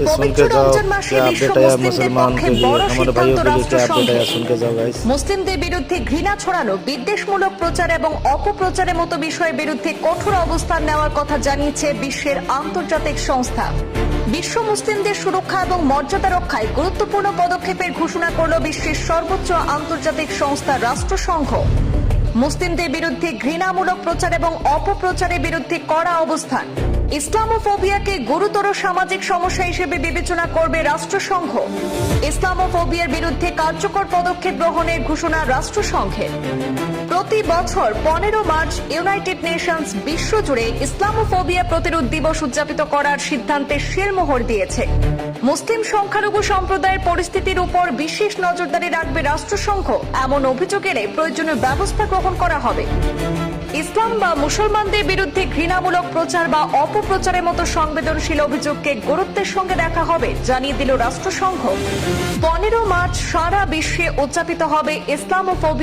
पवित्र रमजान मासे विश्व मुस्लिमদের পক্ষে বড় সিদ্ধান্ত রাষ্ট্রসংঘ মুসলিমদের বিরুদ্ধে ঘৃণা ছড়ানো বিদ্বেষমূলক প্রচার এবং অপপ্রচারের মতো বিষয়ের বিরুদ্ধে কঠোর অবস্থান নেওয়ার কথা জানিয়েছে বিশ্বের আন্তর্জাতিক সংস্থা। বিশ্ব মুসলিমদের সুরক্ষা এবং মর্যাদা রক্ষায় গুরুত্বপূর্ণ পদক্ষেপের ঘোষণা করল বিশ্বের সর্বোচ্চ আন্তর্জাতিক সংস্থা রাষ্ট্রসংঘ। মুসলিমদের বিরুদ্ধে ঘৃণামূলক প্রচার এবং অপপ্রচারের বিরুদ্ধে কড়া অবস্থান। ইসলামোফোবিয়াকে গুরুতর সামাজিক সমস্যা হিসেবে বিবেচনা করবে রাষ্ট্রসংঘ। ইসলামোফোবিয়ার বিরুদ্ধে কার্যকর পদক্ষেপ গ্রহণের ঘোষণা রাষ্ট্রসংঘের। প্রতি বছর 15 মার্চ ইউনাইটেড নেশনস বিশ্বজুড়ে ইসলামোফোবিয়া প্রতিরোধ দিবস উদযাপিত করার সিদ্ধান্তে শিলমোহর দিয়েছে। মুসলিম সংখ্যালঘু সম্প্রদায়ের পরিস্থিতির উপর বিশেষ নজরদারি রাখবে রাষ্ট্রসংঘ। এমন অভিযোগ এলে প্রয়োজনীয় ব্যবস্থা গ্রহণ করা হবে। ইসলাম বা মুসলমানদের বিরুদ্ধে ঘৃণামূলক প্রচার বা অপপ্রচারের মতো সংবেদনশীল অভিযোগকে গুরুত্বের সঙ্গে দেখা হবে জানিয়ে দিল রাষ্ট্রসংঘ। 15 মার্চ সারা বিশ্বে উদযাপিত হবে ইসলামোফোবিয়া